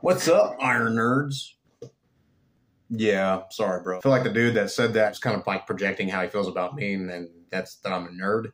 What's up, Iron Nerds? Yeah, sorry, bro. I feel like the dude that said that is kind of like projecting how he feels about me, and that's that I'm a nerd.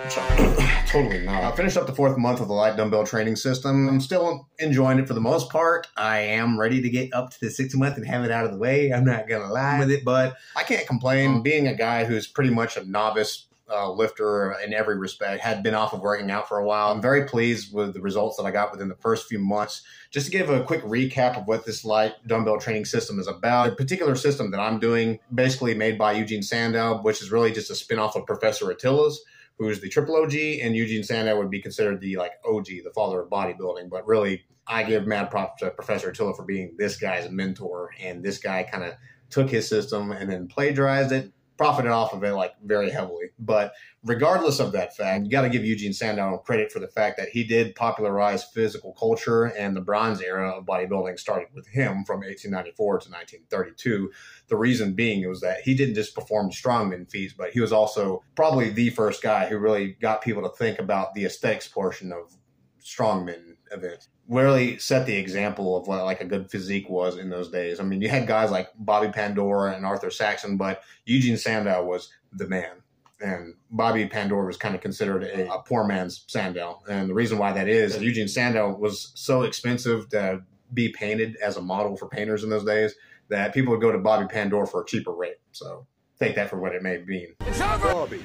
Which I'm totally not. I finished up the 4th month of the light dumbbell training system. I'm still enjoying it for the most part. I am ready to get up to the 6th month and have it out of the way. I'm not gonna lie with it, but I can't complain. Being a guy who's pretty much a novice lifter in every respect, had been off of working out for a while. I'm very pleased with the results that I got within the first few months. Just to give a quick recap of what this light dumbbell training system is about, the particular system that I'm doing, basically made by Eugene Sandow, which is really just a spin-off of Professor Attila's, who's the triple OG, and Eugene Sandow would be considered the OG, the father of bodybuilding. But really, I give mad props to Professor Attila for being this guy's mentor, and this guy kind of took his system and then plagiarized it, profited off of it very heavily. But regardless of that fact, you got to give Eugene Sandow credit for the fact that he did popularize physical culture, and the bronze era of bodybuilding started with him from 1894 to 1932. The reason being was that he didn't just perform strongman feats, but he was also probably the first guy who really got people to think about the aesthetics portion of strongman events. Really set the example of what a good physique was in those days. I mean, you had guys like Bobby Pandora and Arthur Saxon, but Eugene Sandow was the man. And Bobby Pandora was kind of considered a poor man's Sandow. And the reason why that is Eugene Sandow was so expensive to be painted as a model for painters in those days that people would go to Bobby Pandora for a cheaper rate. So take that for what it may mean. It's over. Bobby,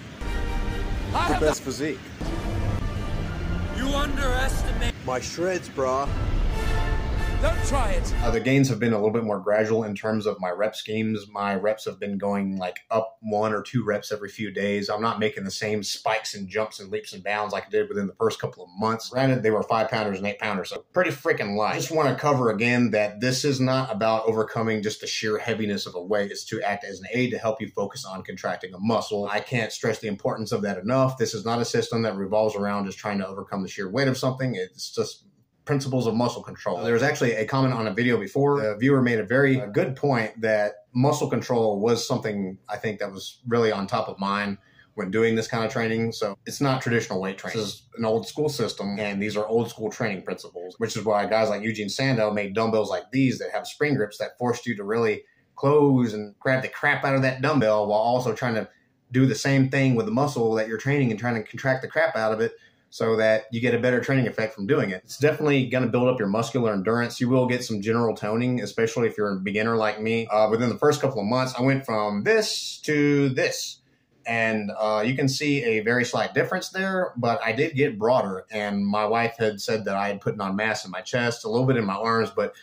the best physique. You underestimate My shreds, brah. Don't try it. The gains have been a little bit more gradual in terms of my rep schemes. My reps have been going up 1 or 2 reps every few days. I'm not making the same spikes and jumps and leaps and bounds like I did within the first couple of months. Granted, they were 5-pounders and 8-pounders, so pretty freaking light. I just want to cover again that this is not about overcoming just the sheer heaviness of a weight. It's to act as an aid to help you focus on contracting a muscle. I can't stress the importance of that enough. This is not a system that revolves around just trying to overcome the sheer weight of something. It's just principles of muscle control. There was actually a comment on a video before. The viewer made a very good point that muscle control was something I think that was really on top of mind when doing this kind of training. So it's not traditional weight training. This is an old school system, and these are old school training principles, which is why guys like Eugene Sandow made dumbbells like these that have spring grips that forced you to really close and grab the crap out of that dumbbell while also trying to do the same thing with the muscle that you're training and trying to contract the crap out of it, so that you get a better training effect from doing it. It's definitely going to build up your muscular endurance. You will get some general toning, especially if you're a beginner like me. Within the first couple of months, I went from this to this. And you can see a very slight difference there, but I did get broader. And my wife had said that I had put on mass in my chest, a little bit in my arms, but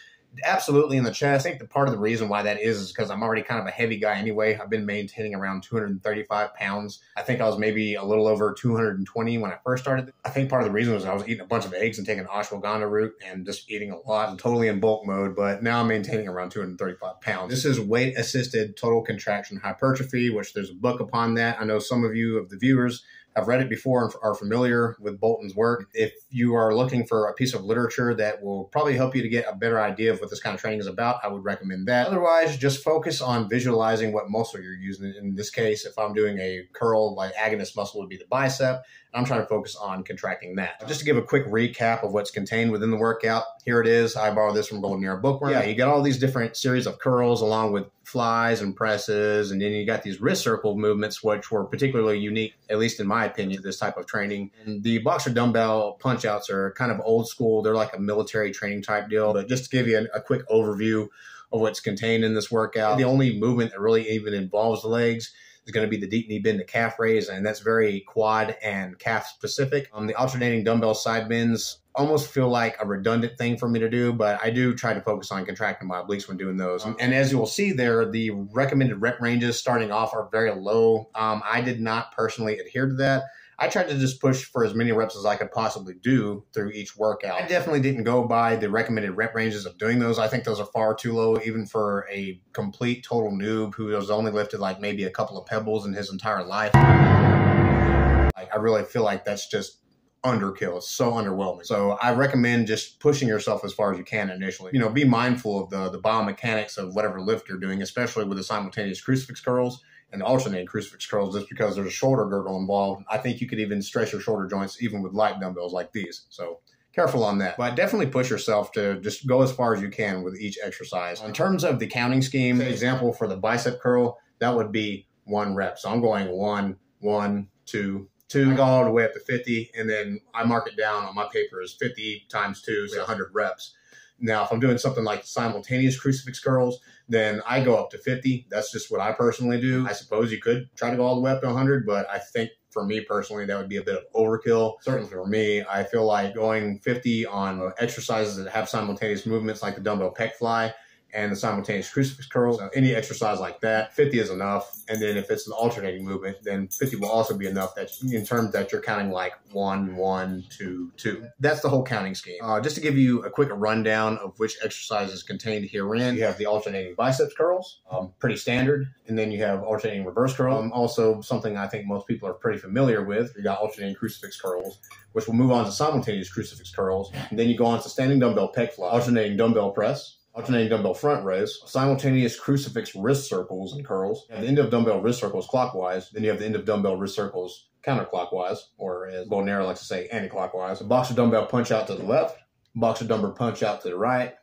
absolutely in the chest. I think that part of the reason why that is because I'm already kind of a heavy guy anyway. I've been maintaining around 235 pounds. I think I was maybe a little over 220 when I first started. I think part of the reason was I was eating a bunch of eggs and taking ashwagandha root and just eating a lot and totally in bulk mode, but now I'm maintaining around 235 pounds. This is weight-assisted total contraction hypertrophy, which there's a book upon that. I know some of you of the viewers have read it before and are familiar with Bolton's work. If you are looking for a piece of literature that will probably help you to get a better idea of what this kind of training is about, I would recommend that. Otherwise, just focus on visualizing what muscle you're using. In this case, if I'm doing a curl, agonist muscle would be the bicep, I'm trying to focus on contracting that. Just to give a quick recap of what's contained within the workout, here it is. I borrowed this from Golden Era Bookworm. Yeah, you got all these different series of curls along with flies and presses, and then you got these wrist circle movements, which were particularly unique, at least in my opinion, to this type of training. And the boxer dumbbell punch-outs are kind of old school. They're like a military training type deal. But just to give you a quick overview of what's contained in this workout, the only movement that really even involves the legs is going to be the deep knee bend to calf raise, and that's very quad and calf specific. The alternating dumbbell side bends almost feel like a redundant thing for me to do, but I do try to focus on contracting my obliques when doing those. And as you will see there, the recommended rep ranges starting off are very low. I did not personally adhere to that. I tried to just push for as many reps as I could possibly do through each workout. I definitely didn't go by the recommended rep ranges of doing those. I think those are far too low, even for a complete total noob who has only lifted maybe a couple of pebbles in his entire life. I really feel like that's just underkill. It's so underwhelming. So I recommend just pushing yourself as far as you can initially. Be mindful of the biomechanics of whatever lift you're doing, especially with the simultaneous crucifix curls and alternating crucifix curls, just because there's a shoulder girdle involved. I think you could even stress your shoulder joints even with light dumbbells like these. So careful on that. But definitely push yourself to just go as far as you can with each exercise. In terms of the counting scheme, for example, for the bicep curl, that would be 1 rep. So I'm going 1, 1, 2, 2. I go all the way up to 50, and then I mark it down on my paper as 50 times 2, so 100 reps. Now, if I'm doing something like simultaneous crucifix curls, then I go up to 50. That's just what I personally do. I suppose you could try to go all the way up to 100, but I think for me personally, that would be a bit of overkill. Certainly for me, I feel like going 50 on exercises that have simultaneous movements like the dumbbell pec fly and the simultaneous crucifix curls, so any exercise like that, 50 is enough. And then if it's an alternating movement, then 50 will also be enough, that in terms that you're counting like 1, 1, 2, 2. That's the whole counting scheme. Just to give you a quick rundown of which exercises contained herein, you have the alternating biceps curls, pretty standard. And then you have alternating reverse curl, also something I think most people are pretty familiar with. You got alternating crucifix curls, which will move on to simultaneous crucifix curls. And then you go on to standing dumbbell pec fly, alternating dumbbell press, alternating dumbbell front raise, simultaneous crucifix wrist circles and curls. You have the end of dumbbell wrist circles clockwise, then you have the end of dumbbell wrist circles counterclockwise, or as Bolnera likes to say, anti-clockwise. A boxer dumbbell punch out to the left, boxer dumbbell punch out to the right.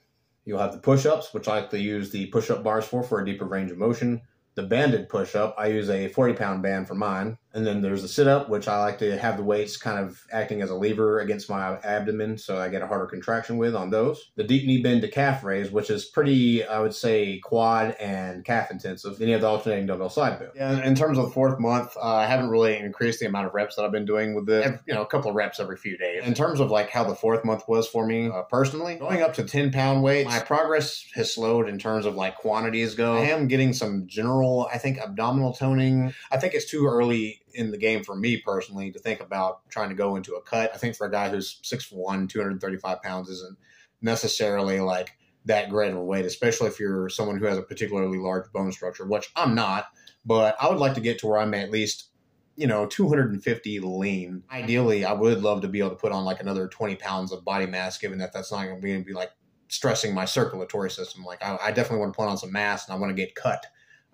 You'll have the push-ups, which I like to use the push-up bars for a deeper range of motion. The banded push-up, I use a 40-pound band for mine. And then there's the sit-up, which I like to have the weights kind of acting as a lever against my abdomen, so I get a harder contraction with on those. The deep knee bend to calf raise, which is pretty, I would say, quad and calf intensive. Then you have the alternating dumbbell side bend. Yeah, in terms of the 4th month, I haven't really increased the amount of reps that I've been doing with this. A couple of reps every few days. In terms of like how the 4th month was for me personally, going up to 10-pound weights, my progress has slowed in terms of like quantities go. I am getting some general, I think, abdominal toning. I think it's too early in the game for me personally to think about trying to go into a cut. I think for a guy who's 6'1", 235 pounds isn't necessarily like that great of a weight, especially if you're someone who has a particularly large bone structure, which I'm not, but I would like to get to where I'm at least 250 lean. Ideally, I would love to be able to put on like another 20 pounds of body mass, given that that's not going to be like stressing my circulatory system. Like I definitely want to put on some mass, and I want to get cut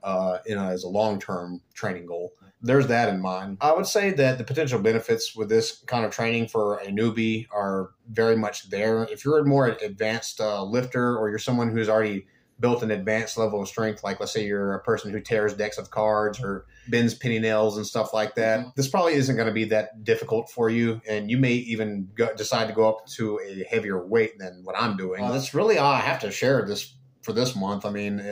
as a long-term training goal. There's that in mind. I would say that the potential benefits with this kind of training for a newbie are very much there. If you're a more advanced lifter, or you're someone who's already built an advanced level of strength, like let's say you're a person who tears decks of cards or bends penny nails and stuff like that, this probably isn't going to be that difficult for you, and you may even decide to go up to a heavier weight than what I'm doing. That's really all I have to share this for this month. I mean,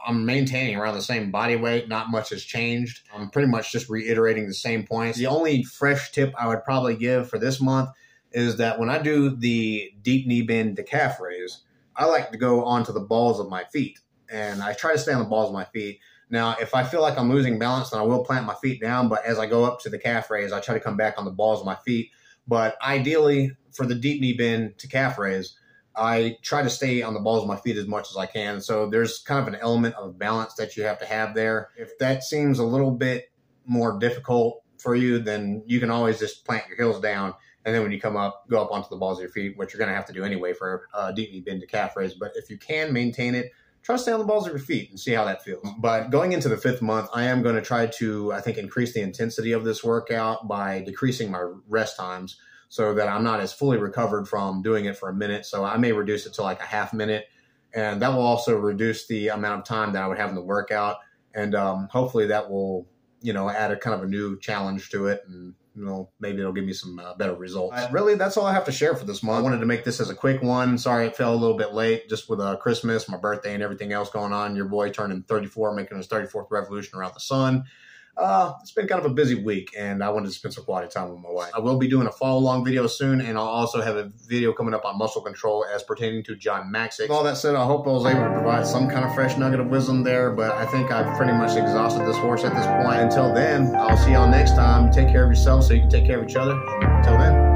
I'm maintaining around the same body weight. Not much has changed. I'm pretty much just reiterating the same points. The only fresh tip I would probably give for this month is that when I do the deep knee bend to calf raise, I like to go onto the balls of my feet, and I try to stay on the balls of my feet. Now, if I feel like I'm losing balance, then I will plant my feet down, but as I go up to the calf raise, I try to come back on the balls of my feet. But ideally, for the deep knee bend to calf raise, I try to stay on the balls of my feet as much as I can. So there's kind of an element of balance that you have to have there. If that seems a little bit more difficult for you, then you can always just plant your heels down. And then when you come up, go up onto the balls of your feet, which you're going to have to do anyway for deep knee bend to calf raise. But if you can maintain it, try to stay on the balls of your feet and see how that feels. But going into the 5th month, I am going to try to, I think, increase the intensity of this workout by decreasing my rest times, so that I'm not as fully recovered from doing it for a minute. So I may reduce it to like a half minute, and that will also reduce the amount of time that I would have in the workout. And hopefully that will, add a kind of a new challenge to it, and maybe it'll give me some better results. Really, that's all I have to share for this month. I wanted to make this as a quick one. Sorry it fell a little bit late, just with Christmas, my birthday, and everything else going on. Your boy turning 34, making his 34th revolution around the sun. It's been kind of a busy week, and I wanted to spend some quality time with my wife. I will be doing a follow-along video soon, and I'll also have a video coming up on muscle control as pertaining to John Maxick. With all that said, I hope I was able to provide some kind of fresh nugget of wisdom there, but I think I've pretty much exhausted this horse at this point. Until then, I'll see y'all next time. Take care of yourself so you can take care of each other. Until then.